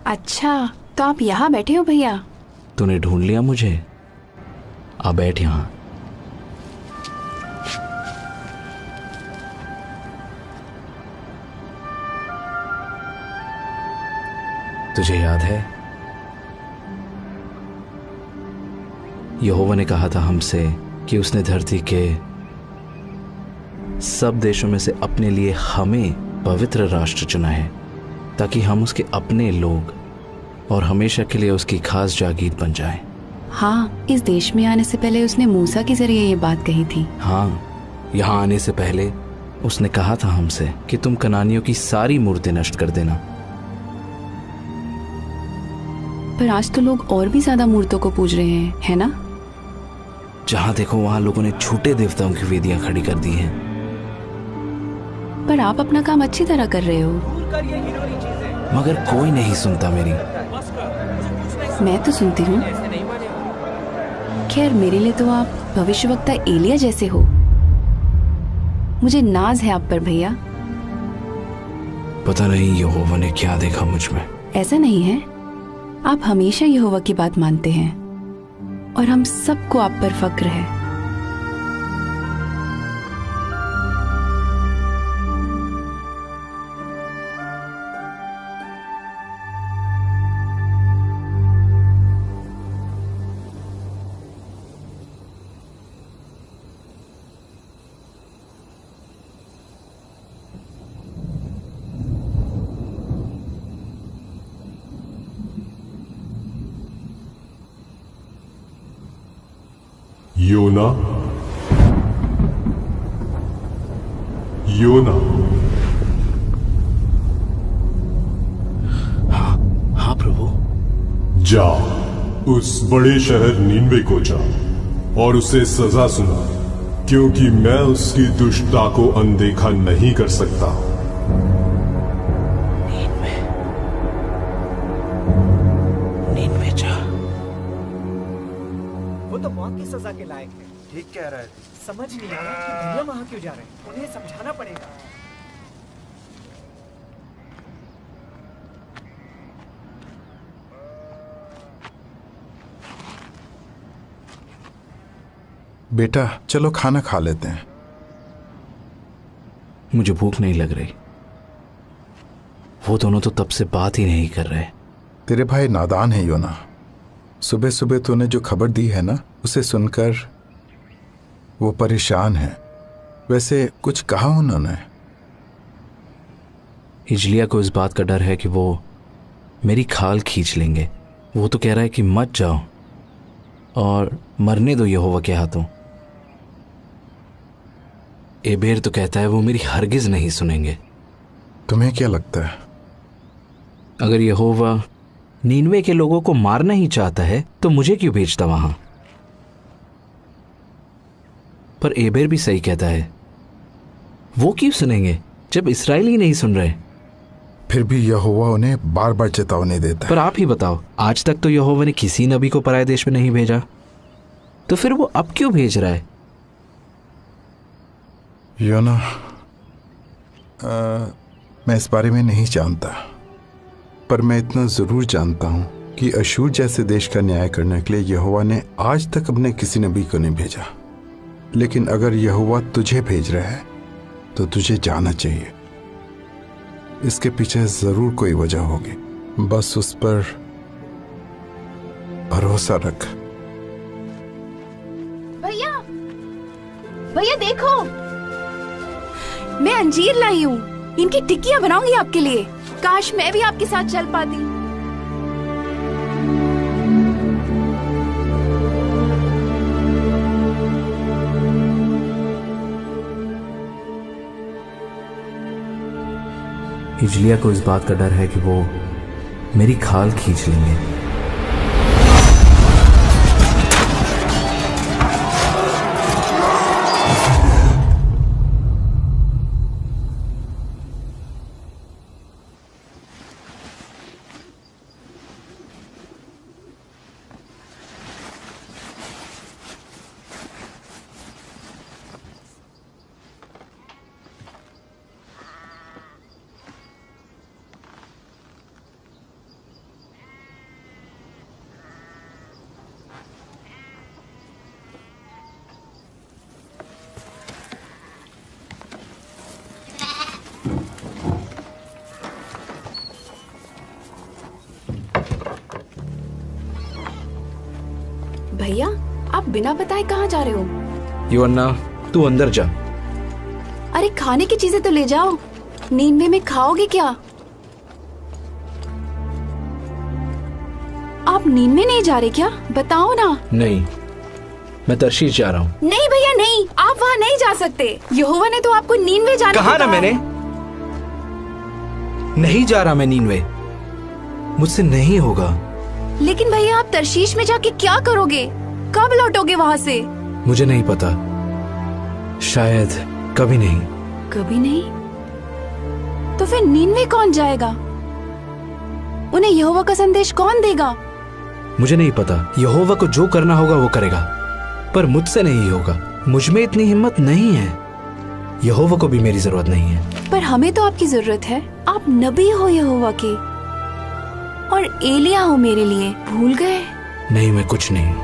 अच्छा, तो आप यहाँ बैठे हो भैया? तूने ढूंढ लिया मुझे। आ बैठ यहाँ। तुझे याद है यहोवा ने कहा था हमसे कि उसने धरती के सब देशों में से अपने लिए हमें पवित्र राष्ट्र चुना है ताकि हम उसके अपने लोग और हमेशा के लिए उसकी खास जागीर बन जाएं। हाँ, इस देश में आने से पहले उसने मूसा के जरिए ये बात कही थी। हाँ, यहाँ आने से पहले उसने कहा था हमसे कि तुम कनानियों की सारी मूर्तें नष्ट कर देना। पर आज तो लोग और भी ज्यादा मूर्तों को पूज रहे हैं, है ना? जहां देखो वहां लोगों ने झूठे देवताओं की वेदियां खड़ी कर दी हैं। पर आप अपना काम अच्छी तरह कर रहे हो। मगर कोई नहीं सुनता मेरी। मैं तो सुनती हूँ। खैर, मेरे लिए तो आप भविष्यवक्ता एलिया जैसे हो। मुझे नाज है आप पर भैया। पता नहीं यहोवा ने क्या देखा मुझ में। ऐसा नहीं है, आप हमेशा यहोवा की बात मानते हैं और हम सबको आप पर फक्र है। योना, योना। हाँ प्रभु। जा, उस बड़े शहर नीनवे को जा और उसे सजा सुना, क्योंकि मैं उसकी दुष्टता को अनदेखा नहीं कर सकता। नीनवे जा। वो तो मौत की सजा के लायक है। ठीक कह रहा है। समझ नहीं आ रहा कि भैया वहां क्यों जा रहे हैं। उन्हें समझाना पड़ेगा। बेटा चलो खाना खा लेते हैं। मुझे भूख नहीं लग रही। वो दोनों तो तब से बात ही नहीं कर रहे। तेरे भाई नादान है योना। सुबह सुबह तूने जो खबर दी है ना, उसे सुनकर वो परेशान है। वैसे कुछ कहा उन्होंने? हिजलिया को इस बात का डर है कि वो मेरी खाल खींच लेंगे। वो तो कह रहा है कि मत जाओ और मरने दो यहोवा के हाथों। एबेर तो कहता है वो मेरी हरगिज नहीं सुनेंगे। तुम्हें क्या लगता है? अगर यहोवा नीनवे के लोगों को मारना ही चाहता है तो मुझे क्यों भेजता वहां? पर एबेर भी सही कहता है। वो क्यों सुनेंगे जब इस्राएल ही नहीं सुन रहे? फिर भी यहोवा उन्हें बार बार चेतावनी देता है। पर आप ही बताओ, आज तक तो यहोवा ने किसी नबी को पराये देश में नहीं भेजा, तो फिर वो अब क्यों भेज रहा है? योना, मैं इस बारे में नहीं जानता, पर मैं इतना जरूर जानता हूं कि अशूर जैसे देश का न्याय करने के लिए यहोवा ने आज तक अपने किसी नबी को नहीं भेजा। लेकिन अगर यहोवा तुझे भेज रहा है तो तुझे जाना चाहिए। इसके पीछे जरूर कोई वजह होगी, बस उस पर भरोसा रख। भैया, भैया देखो, मैं अंजीर लाई हूँ। इनकी टिक्कियां बनाऊंगी आपके लिए। काश मैं भी आपके साथ चल पाती। हिजलिया को इस बात का डर है कि वो मेरी खाल खींच लेंगे। भैया, आप बिना बताए कहाँ जा रहे हो? योअन्ना, तू अंदर जा। अरे खाने की चीजें तो ले जाओ। नींवे में खाओगे क्या? आप नींवे नहीं जा रहे क्या? बताओ ना। नहीं, मैं तर्शीश जा रहा हूँ। नहीं भैया नहीं, आप वहाँ नहीं जा सकते। यहोवा ने तो आपको नीनवे जाने कहा को ना कहा मैंने, है। नहीं जा रहा मैं नीनवे, मुझसे नहीं होगा। लेकिन भैया आप तर्शीश में जाके क्या करोगे? कब लौटोगे वहाँ से? मुझे नहीं पता, शायद कभी नहीं। कभी नहीं? तो फिर नीनवे कौन जाएगा? उन्हें यहोवा का संदेश कौन देगा? मुझे नहीं पता। यहोवा को जो करना होगा वो करेगा, पर मुझसे नहीं होगा। मुझ में इतनी हिम्मत नहीं है। यहोवा को भी मेरी जरूरत नहीं है। पर हमें तो आपकी जरूरत है। आप नबी हो यहोवा के, और एलिया हो मेरे लिए। भूल गए? नहीं, मैं कुछ नहीं।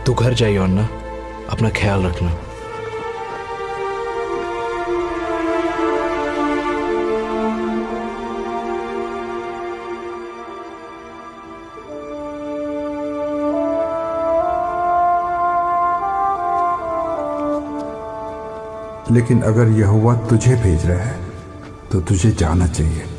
तू घर जाइए अन्ना, अपना ख्याल रखना। लेकिन अगर यहोवा तुझे भेज रहा है तो तुझे जाना चाहिए।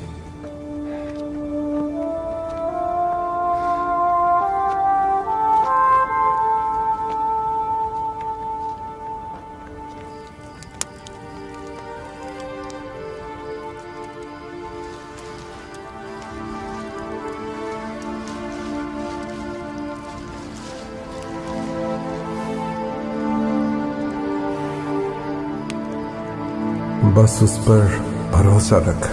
बस उस पर भरोसा रख।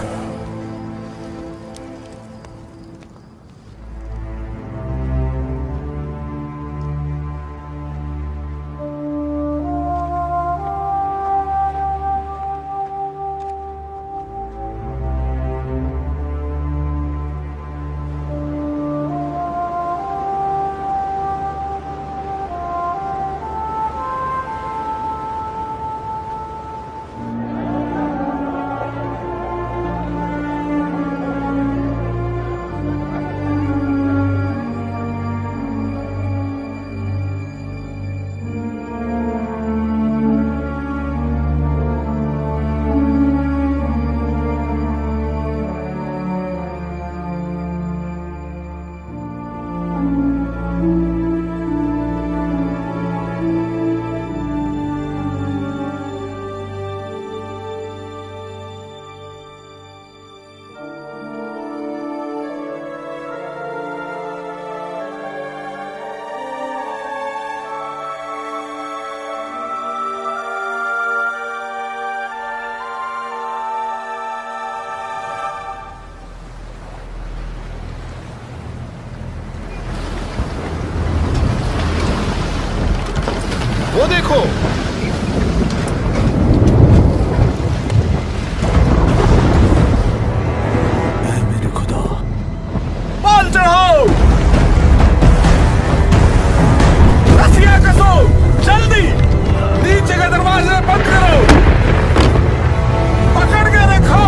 वो देखो, ऐ मेरे खुदा, पाल चढ़ाओ, रस्सियां कसो, जल्दी नीचे के दरवाजे बंद करो, पकड़ के रखो।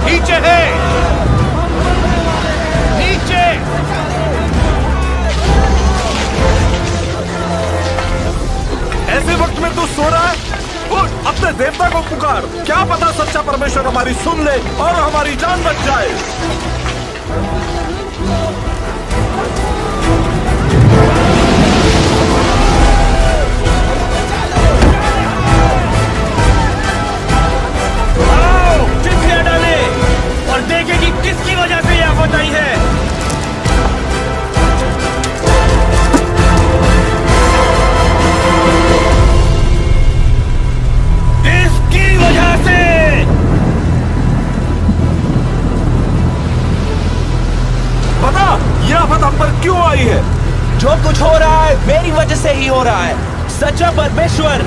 नीचे है, नीचे। ऐसे वक्त में तू सो रहा है? उठ, अपने देवता को पुकार। क्या पता सच्चा परमेश्वर हमारी सुन ले और हमारी जान बच जाए। आओ, चिट्ठियां डाले और देखें कि किसकी वजह से यह आफत आई है। इसकी वजह से। बता, यह आफत हम पर क्यों आई है? जो कुछ हो रहा है मेरी वजह से ही हो रहा है। सच्चा परमेश्वर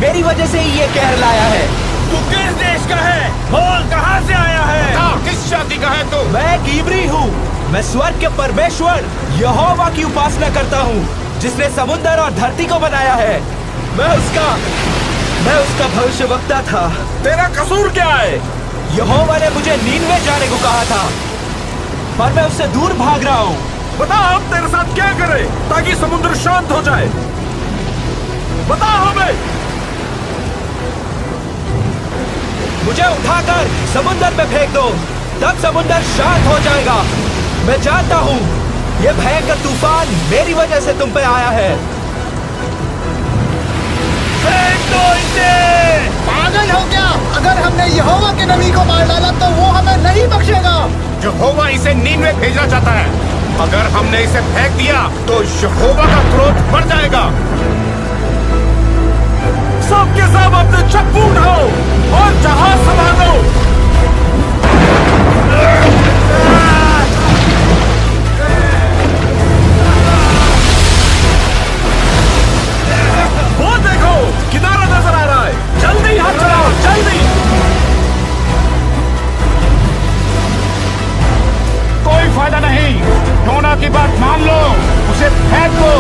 मेरी वजह से ही ये कहर लाया है। तू किस देश का है? बोल, कहां से आया है? किस जाति का है तू? मैं एक इब्री हूँ। मैं स्वर्ग के परमेश्वर यहोवा की उपासना करता हूँ, जिसने समुद्र और धरती को बनाया है। मैं उसका भविष्यवक्ता था। तेरा कसूर क्या है? यहोवा ने मुझे नीनवे जाने को कहा था, पर मैं उससे दूर भाग रहा हूँ। बता, हम तेरे साथ क्या करें ताकि समुद्र शांत हो जाए? बता हमें। मुझे उठाकर समुद्र में फेंक दो, तब समुद्र शांत हो जाएगा। मैं जानता हूँ ये भयंकर तूफान मेरी वजह से तुम पे आया है। फेंक दो इसे। पागल हो क्या? अगर हमने यहोवा के नबी को मार डाला तो वो हमें नहीं बख्शेगा। यहोवा इसे नीनवे भेजना चाहता है। अगर हमने इसे फेंक दिया तो यहोवा का क्रोध बढ़ जाएगा। सबके सब अपने चप्पू उठाओ और जहाज संभालो। वो देखो, किनारा नजर आ रहा है। जल्दी हाथ चलाओ, जल्दी। कोई फायदा नहीं, योना की बात मान लो, उसे फेंक दो।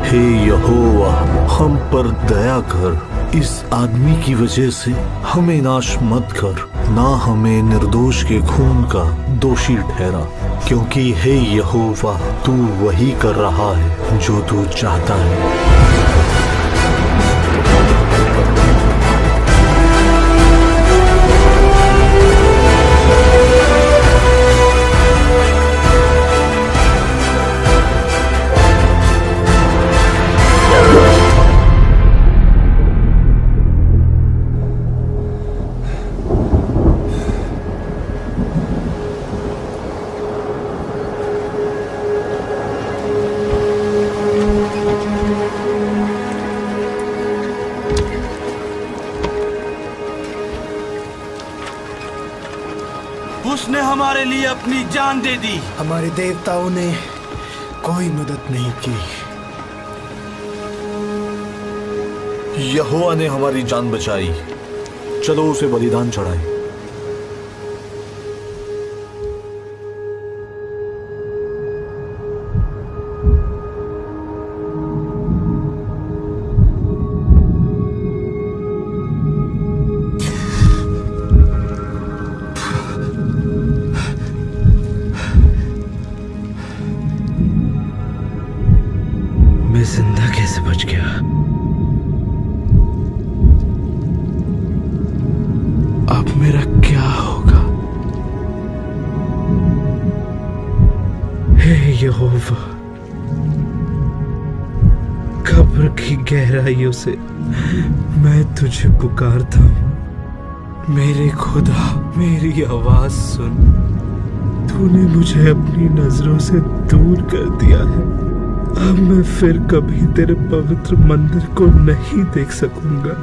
हे यहोवा, हम पर दया कर। इस आदमी की वजह से हमें नाश मत कर, ना हमें निर्दोष के खून का दोषी ठहरा, क्योंकि हे यहोवा, तू वही कर रहा है जो तू चाहता है। उसने हमारे लिए अपनी जान दे दी। हमारे देवताओं ने कोई मदद नहीं की। यहोवा ने हमारी जान बचाई। चलो उसे बलिदान चढ़ाएं। जिंदा कैसे बच गया? अब मेरा क्या होगा? हे यहोवा, कब्र की गहराइयों से मैं तुझे पुकारता हूँ। मेरे खुदा, मेरी आवाज सुन। तूने मुझे अपनी नजरों से दूर कर दिया है। अब मैं फिर कभी तेरे पवित्र मंदिर को नहीं देख सकूंगा।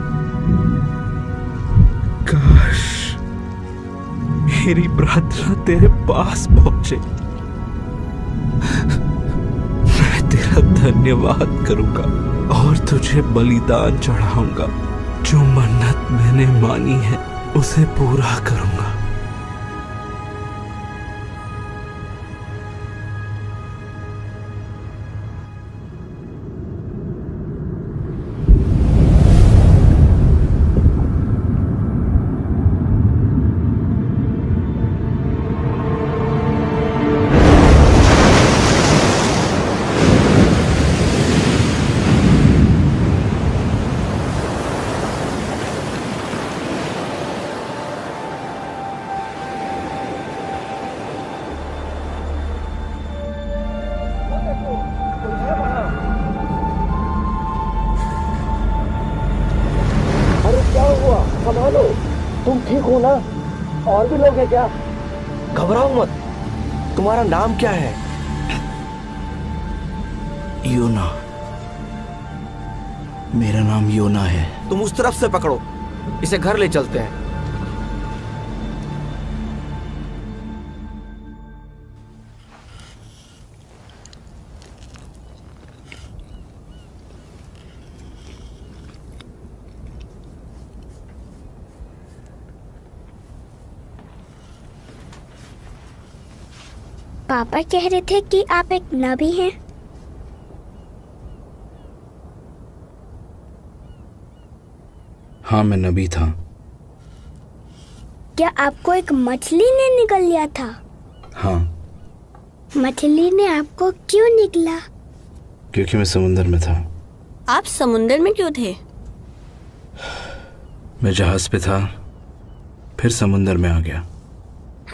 काश मेरी प्रार्थना तेरे पास पहुंचे। मैं तेरा धन्यवाद करूंगा और तुझे बलिदान चढ़ाऊंगा। जो मन्नत मैंने मानी है उसे पूरा करूंगा। देखो ना, और भी लोग हैं क्या? घबराओ मत। तुम्हारा नाम क्या है? योना। मेरा नाम योना है। तुम उस तरफ से पकड़ो, इसे घर ले चलते हैं। पापा कह रहे थे कि आप एक नबी हैं। हाँ, मैं नबी था। क्या आपको एक मछली ने निगल लिया था? हाँ। मछली ने आपको क्यों निगला? क्योंकि मैं समुंदर में था। आप समुंदर में क्यों थे? मैं जहाज पे था, फिर समुंदर में आ गया।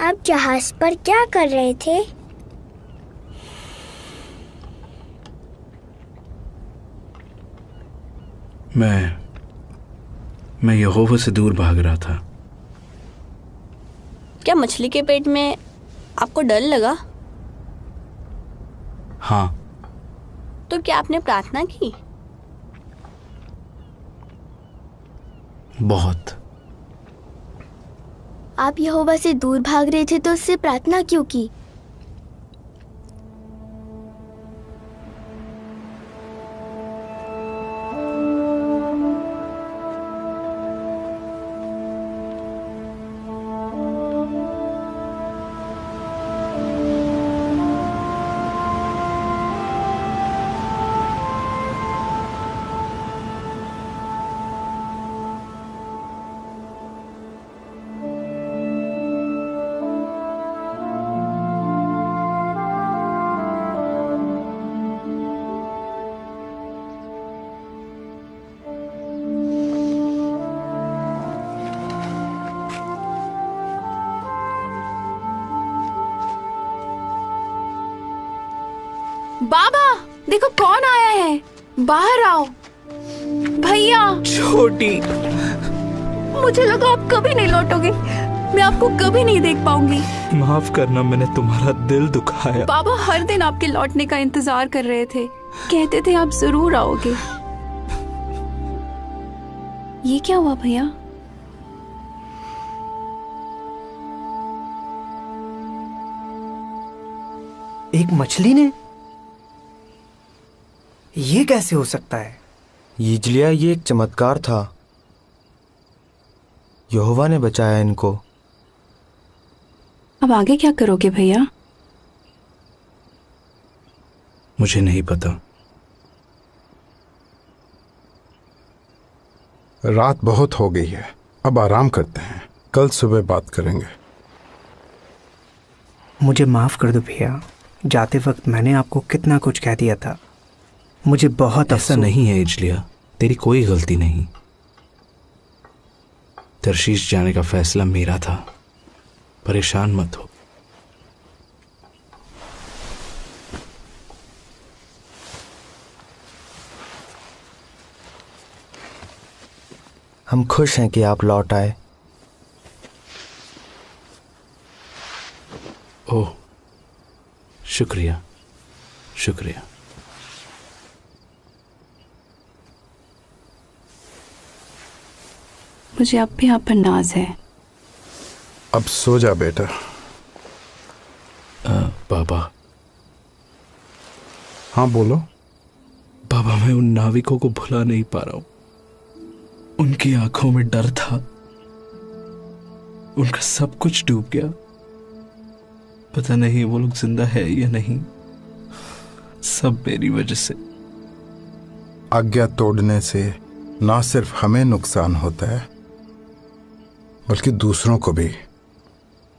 आप जहाज पर क्या कर रहे थे? मैं यहोवा से दूर भाग रहा था। क्या मछली के पेट में आपको डर लगा? हाँ। तो क्या आपने प्रार्थना की? बहुत। आप यहोवा से दूर भाग रहे थे तो उससे प्रार्थना क्यों की? बाबा, देखो कौन आया है। बाहर आओ। भैया। छोटी। मुझे लगा आप कभी नहीं लौटोगे। मैं आपको कभी नहीं देख पाऊंगी। माफ करना, मैंने तुम्हारा दिल दुखाया। बाबा हर दिन आपके लौटने का इंतजार कर रहे थे। कहते थे आप जरूर आओगे। ये क्या हुआ भैया? एक मछली ने? ये कैसे हो सकता है? यिजलिया, ये एक चमत्कार था। यहोवा ने बचाया इनको। अब आगे क्या करोगे भैया? मुझे नहीं पता। रात बहुत हो गई है, अब आराम करते हैं, कल सुबह बात करेंगे। मुझे माफ कर दो भैया, जाते वक्त मैंने आपको कितना कुछ कह दिया था। मुझे बहुत ऐसा नहीं है यिजलिया, तेरी कोई गलती नहीं। तर्शीश जाने का फैसला मेरा था। परेशान मत हो। हम खुश हैं कि आप लौट आए। ओह, शुक्रिया शुक्रिया। मुझे अब भी आप पर नाज है। अब सो जा बेटा। बाबा। हाँ बोलो। बाबा, मैं उन नाविकों को भुला नहीं पा रहा हूं। उनकी आंखों में डर था। उनका सब कुछ डूब गया। पता नहीं वो लोग जिंदा है या नहीं। सब मेरी वजह से। आज्ञा तोड़ने से ना सिर्फ हमें नुकसान होता है बल्कि दूसरों को भी।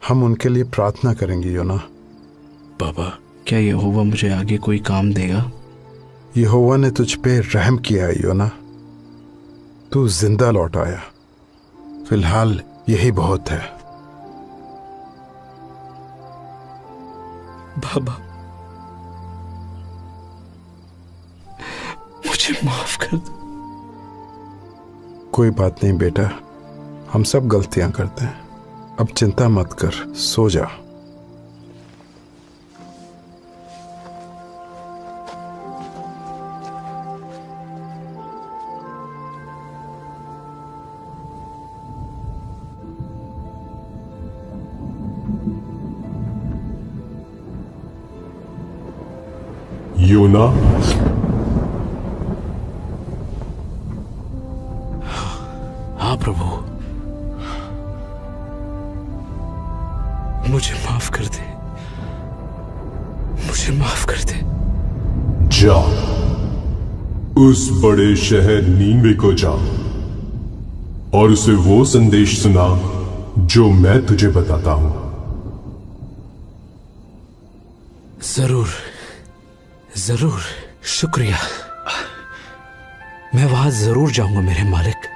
हम उनके लिए प्रार्थना करेंगे योना। बाबा, क्या यहोवा मुझे आगे कोई काम देगा? यहोवा ने तुझ पे रहम किया है योना। तू जिंदा लौट आया। फिलहाल यही बहुत है। बाबा, मुझे माफ कर दो। कोई बात नहीं बेटा, हम सब गलतियां करते हैं। अब चिंता मत कर, सो जा। योना, हाँ प्रभु, मुझे माफ कर दे, मुझे माफ कर दे। जा उस बड़े शहर नीनवे को जा और उसे वो संदेश सुना जो मैं तुझे बताता हूं। जरूर जरूर, शुक्रिया। मैं वहां जरूर जाऊंगा मेरे मालिक।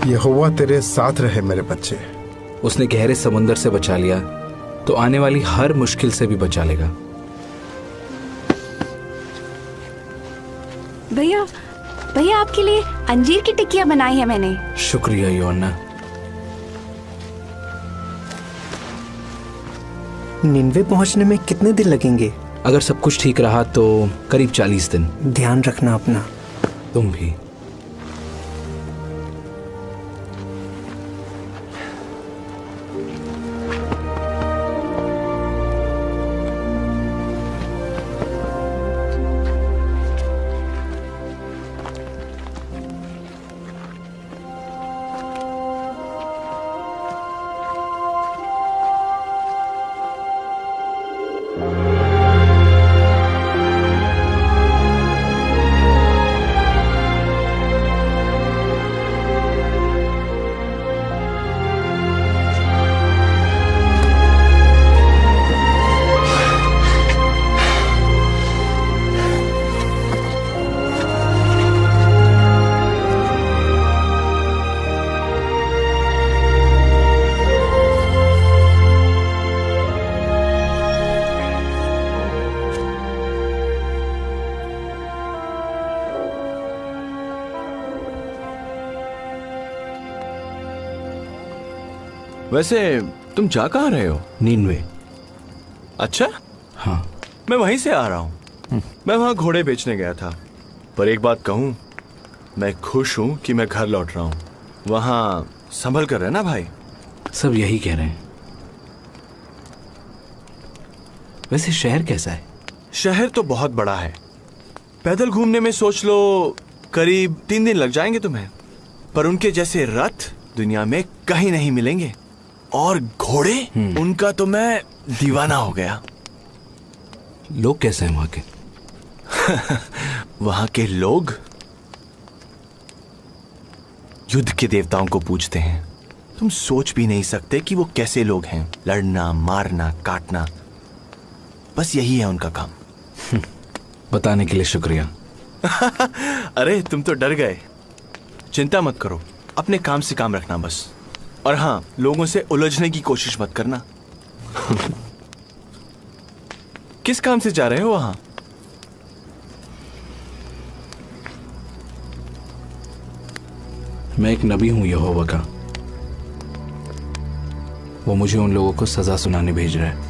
यहोवा तेरे साथ रहे मेरे बच्चे। उसने गहरे समुंदर से बचा लिया तो आने वाली हर मुश्किल से भी बचा लेगा। भैया भैया, आपके लिए अंजीर की टिक्कियां बनाई है मैंने। शुक्रिया योना। निन्वे पहुंचने में कितने दिन लगेंगे? अगर सब कुछ ठीक रहा तो करीब 40 दिन। ध्यान रखना अपना। तुम भी। वैसे तुम जा कहाँ रहे हो? नीनवे। अच्छा, हाँ। मैं वहीं से आ रहा हूँ। मैं वहाँ घोड़े बेचने गया था, पर एक बात कहूँ, मैं खुश हूँ कि मैं घर लौट रहा हूँ। वहाँ संभल कर रहना भाई। सब यही कह रहे हैं। वैसे शहर कैसा है? शहर तो बहुत बड़ा है। पैदल घूमने में सोच लो करीब 3 दिन लग जाएंगे तुम्हें, पर उनके जैसे रथ दुनिया में कहीं नहीं मिलेंगे। और घोड़े, उनका तो मैं दीवाना हो गया। लोग कैसे हैं वहां के? वहां के लोग युद्ध के देवताओं को पूजते हैं। तुम सोच भी नहीं सकते कि वो कैसे लोग हैं। लड़ना, मारना, काटना, बस यही है उनका काम। बताने के लिए शुक्रिया। अरे तुम तो डर गए। चिंता मत करो, अपने काम से काम रखना बस। और हाँ, लोगों से उलझने की कोशिश मत करना। किस काम से जा रहे हो वहां? मैं एक नबी हूं यहोवा का। वो मुझे उन लोगों को सजा सुनाने भेज रहा है।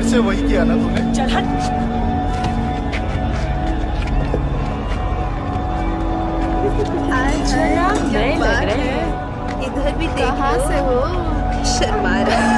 से वही किया ना तूने? चल हट। नए लग रहे हैं। इधर भी कहाँ से हो? शर्मा रहा।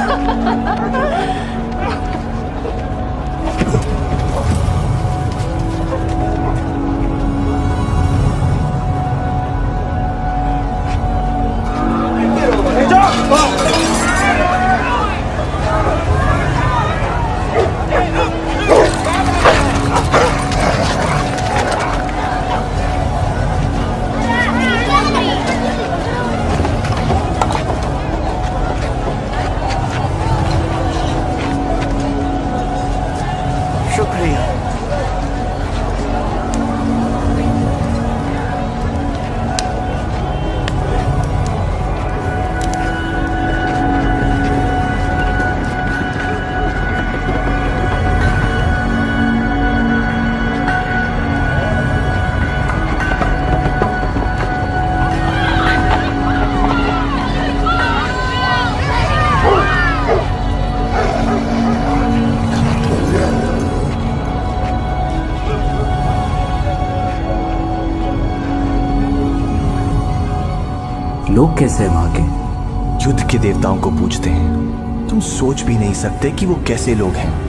लोग कैसे हैं वहां के? युद्ध के देवताओं को पूजते हैं। तुम सोच भी नहीं सकते कि वो कैसे लोग हैं।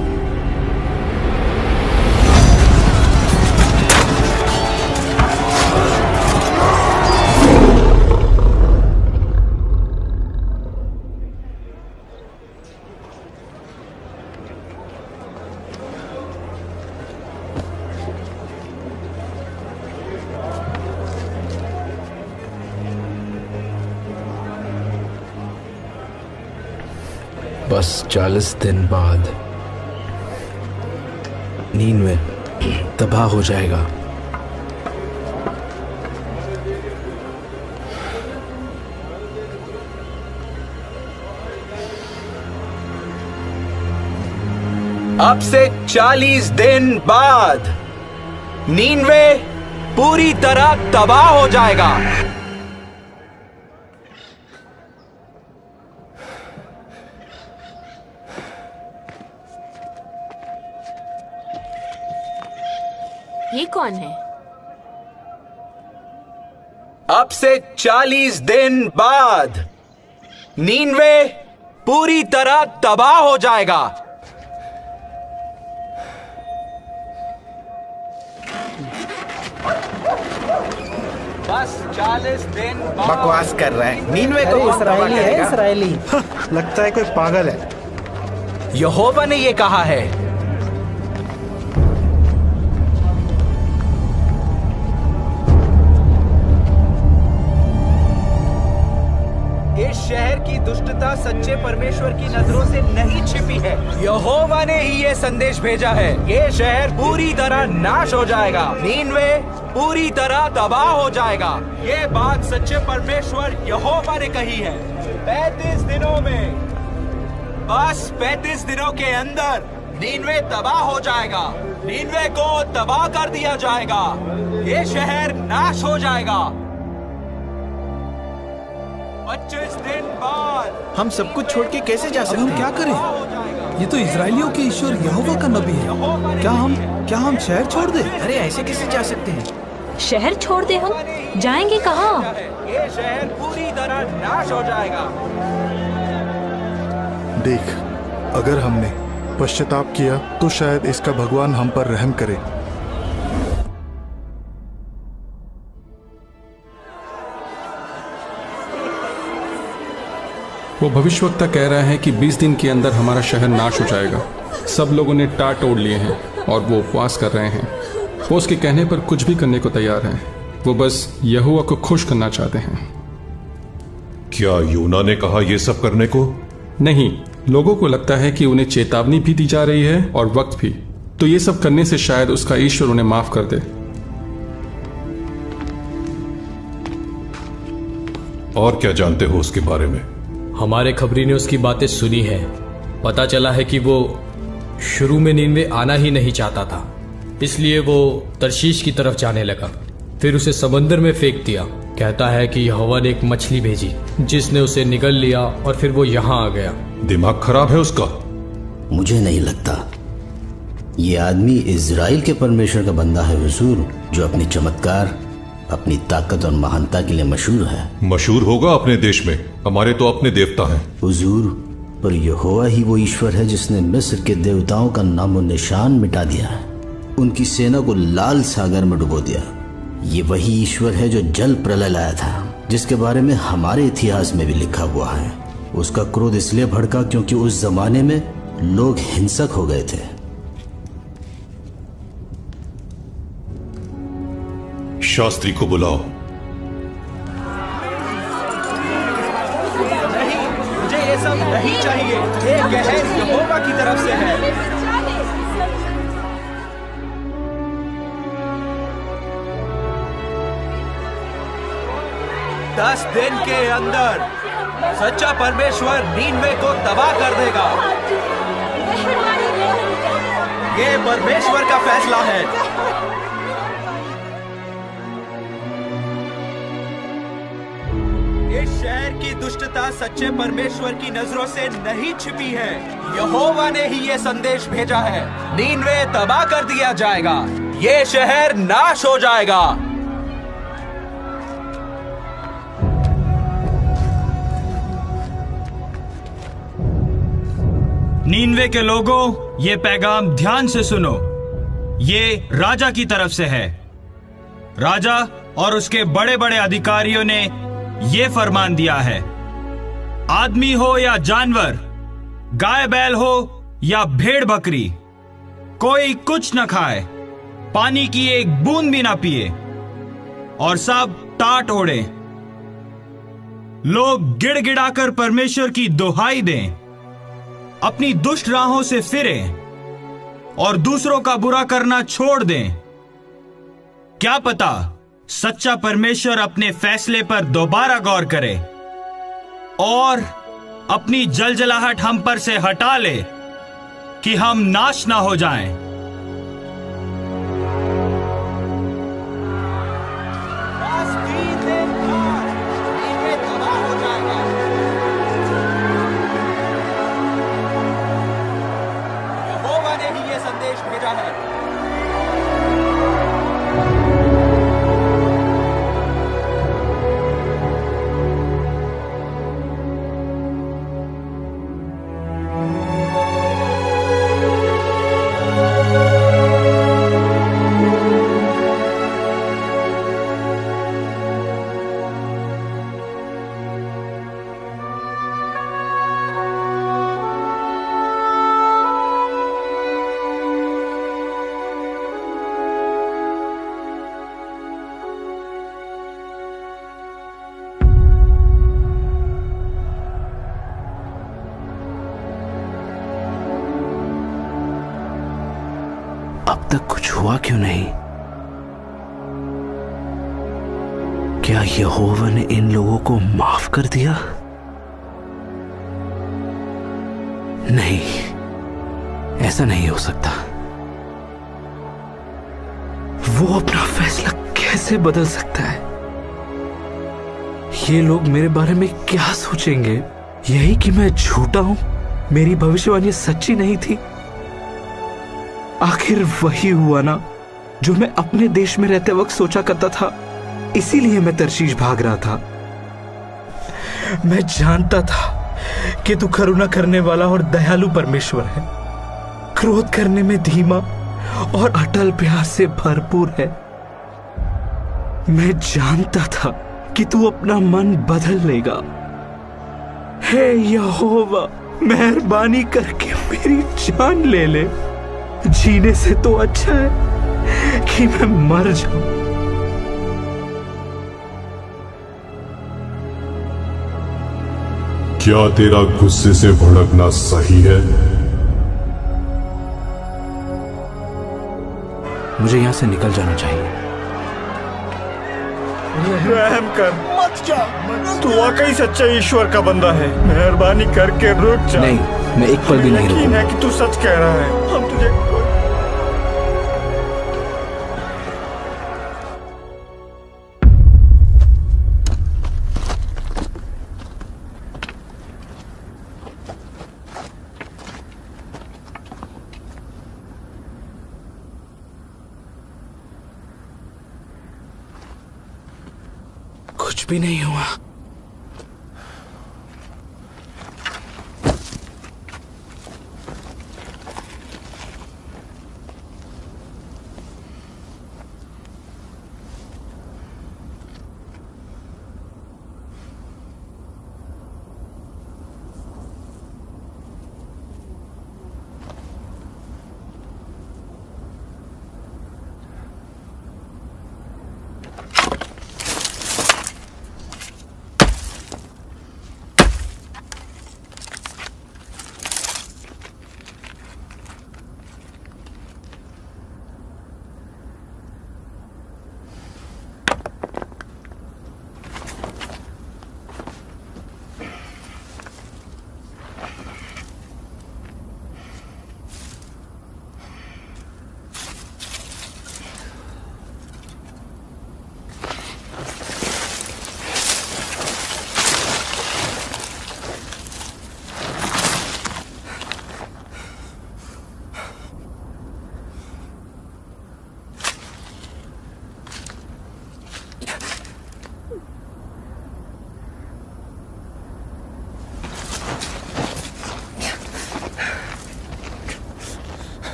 बस 40 दिन बाद नीनवे तबाह हो जाएगा। अब से 40 दिन बाद नीनवे पूरी तरह तबाह हो जाएगा। ये कौन है? अब से 40 दिन बाद नीनवे पूरी तरह तबाह हो जाएगा। बस 40 दिन बाद। बकवास कर रहा है। नीनवे को कौन तबाह करेगा? इसराइली। लगता है कोई पागल है। यहोवा ने ये कहा है। इस शहर की दुष्टता सच्चे परमेश्वर की नजरों से नहीं छिपी है। यहोवा ने ही ये संदेश भेजा है। ये शहर पूरी तरह नाश हो जाएगा। नीनवे पूरी तरह तबाह हो जाएगा। ये बात सच्चे परमेश्वर यहोवा ने कही है। 35 दिनों में, बस 35 दिनों के अंदर नीनवे तबाह हो जाएगा। नीनवे को तबाह कर दिया जाएगा। ये शहर नाश हो जाएगा। 25 दिन बाद हम सब कुछ छोड़ के कैसे जा सकते हैं? हम क्या करें? ये तो इजराइलियों के ईश्वर यहोवा का नबी है। क्या हम शहर छोड़ दें? अरे ऐसे कैसे जा सकते हैं? शहर छोड़ दे? हम जाएंगे कहाँ? ये शहर पूरी तरह नाश हो जाएगा। देख, अगर हमने पश्चाताप किया तो शायद इसका भगवान हम पर रहम करे। वो भविष्यवक्ता कह रहा है कि 20 दिन के अंदर हमारा शहर नाश हो जाएगा। सब लोगों ने टाट तोड़ लिए हैं और वो उपवास कर रहे हैं। वो उसके कहने पर कुछ भी करने को तैयार हैं। वो बस यहोवा को खुश करना चाहते हैं। क्या यूना ने कहा ये सब करने को? नहीं, लोगों को लगता है कि उन्हें चेतावनी भी दी जा रही है और वक्त भी। तो ये सब करने से शायद उसका ईश्वर उन्हें माफ कर दे। और क्या जानते हो उसके बारे में? हमारे खबरी ने उसकी बातें सुनी है। पता चला है कि वो शुरू में नीनवे आना ही नहीं चाहता था, इसलिए वो तरशीश की तरफ जाने लगा। फिर उसे समंदर में फेंक दिया। कहता है कि यहोवा ने एक मछली भेजी जिसने उसे निगल लिया और फिर वो यहाँ आ गया। दिमाग खराब है उसका। मुझे नहीं लगता ये आदमी इजराइल के परमेश्वर का बंदा है हुजूर, जो अपने चमत्कार, अपनी ताकत और महानता के लिए मशहूर है। मशहूर होगा अपने देश में, हमारे तो अपने देवता हैं। हुजूर, पर यहोवा ही वो ईश्वर है जिसने मिस्र के देवताओं का नामो निशान मिटा दिया है, उनकी सेना को लाल सागर में डुबो दिया। ये वही ईश्वर है जो जल प्रलय लाया था, जिसके बारे में हमारे इतिहास में भी लिखा हुआ है। उसका क्रोध इसलिए भड़का क्योंकि उस जमाने में लोग हिंसक हो गए थे। शास्त्री को बुलाओ। नहीं, मुझे ये सब नहीं चाहिए। ये कहर यहोवा की तरफ से है। 10 दिन के अंदर सच्चा परमेश्वर नीनवे को तबाह कर देगा। ये परमेश्वर का फैसला है। इस शहर की दुष्टता सच्चे परमेश्वर की नजरों से नहीं छिपी है। यहोवा ने ही ये संदेश भेजा है। नीनवे तबाह कर दिया जाएगा, ये शहर नाश हो जाएगा। नीनवे के लोगों, ये पैगाम ध्यान से सुनो। ये राजा की तरफ से है। राजा और उसके बड़े बड़े अधिकारियों ने ये फरमान दिया है, आदमी हो या जानवर, गाय बैल हो या भेड़ बकरी, कोई कुछ न खाए, पानी की एक बूंद भी ना पिए और सब टाट ओढ़े। लोग गिड़गिड़ाकर परमेश्वर की दुहाई दें, अपनी दुष्ट राहों से फिरें और दूसरों का बुरा करना छोड़ दें। क्या पता सच्चा परमेश्वर अपने फैसले पर दोबारा गौर करे और अपनी जलजलाहट हम पर से हटा ले कि हम नाश ना हो जाएं। यहोवा ने ही ये संदेश भेजा है। अब तक कुछ हुआ क्यों नहीं? क्या यहोवा ने इन लोगों को माफ कर दिया? नहीं, ऐसा नहीं हो सकता। वो अपना फैसला कैसे बदल सकता है? ये लोग मेरे बारे में क्या सोचेंगे? यही कि मैं झूठा हूं, मेरी भविष्यवाणी सच्ची नहीं थी। आखिर वही हुआ ना जो मैं अपने देश में रहते वक्त सोचा करता था। इसीलिए मैं तर्शीश भाग रहा था। मैं जानता था कि तू करुणा करने वाला और दयालु परमेश्वर है, क्रोध करने में धीमा और अटल प्यार से भरपूर है। मैं जानता था कि तू अपना मन बदल लेगा। हे यहोवा, मेहरबानी करके मेरी जान ले ले। जीने से तो अच्छा है कि मैं मर जाऊं। क्या तेरा गुस्से से भड़कना सही है? मुझे यहां से निकल जाना चाहिए। रहम कर, मत जा। तू वाकई सच्चा ईश्वर का बंदा है, मेहरबानी करके रुक जा। नहीं, मैं एक पल भी नहीं रुकूंगा। यकीन है कि तू सच कह रहा है। हम तुझे भी नहीं हुआ।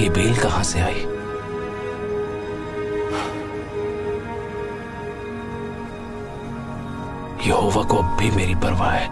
ये बेल कहां से आई? यहोवा को अब भी मेरी परवाह है।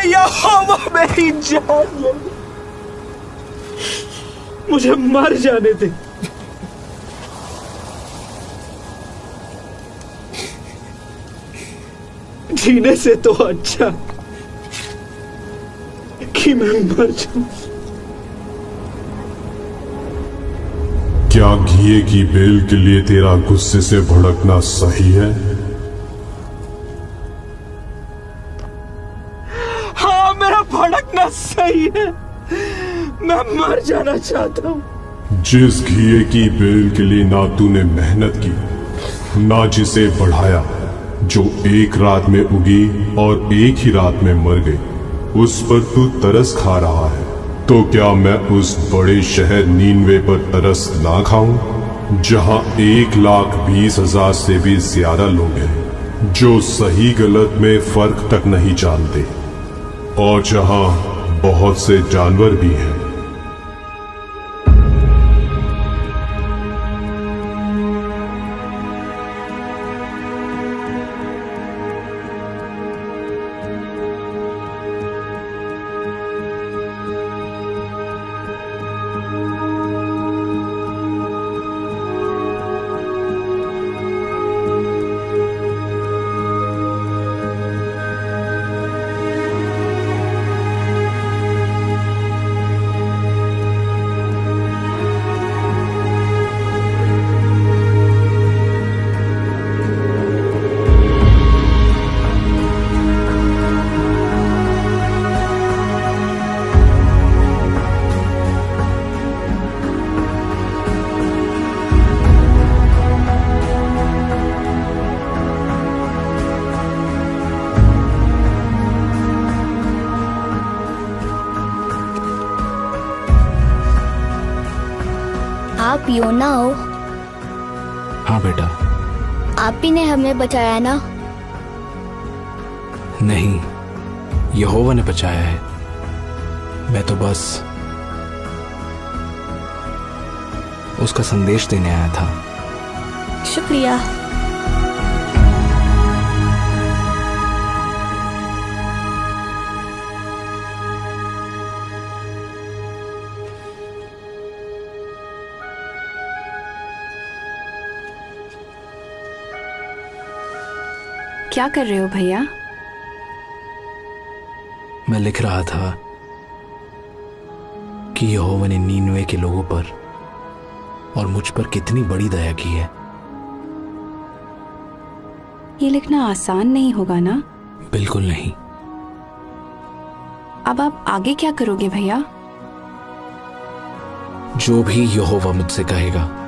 यहोवा मेरी जान ले, मुझे मर जाने दे। जीने से तो अच्छा कि मैं मर जाऊं। क्या घिए की बेल के लिए तेरा गुस्से से भड़कना सही है? भड़कना सही है। मैं मर जाना चाहता हूं। जिस घिए की बेल के लिए ना तूने मेहनत की ना जिसे बढ़ाया जो एक रात में उगी और एक ही रात में मर गई, उस पर तू तरस खा रहा है। तो क्या मैं उस बड़े शहर नीनवे पर तरस ना खाऊं जहां 1,20,000 से भी ज्यादा लोग हैं जो सही गलत में फर्क तक नहीं जानते, और जहां बहुत से जानवर भी हैं। आप योना हो? हाँ बेटा। आप ही ने हमें बचाया ना? नहीं, यहोवा ने बचाया है। मैं तो बस उसका संदेश देने आया था। शुक्रिया। क्या कर रहे हो भैया? मैं लिख रहा था कि यहोवा ने नीनवे के लोगों पर और मुझ पर कितनी बड़ी दया की है। ये लिखना आसान नहीं होगा ना? बिल्कुल नहीं। अब आप आगे क्या करोगे भैया? जो भी यहोवा मुझसे कहेगा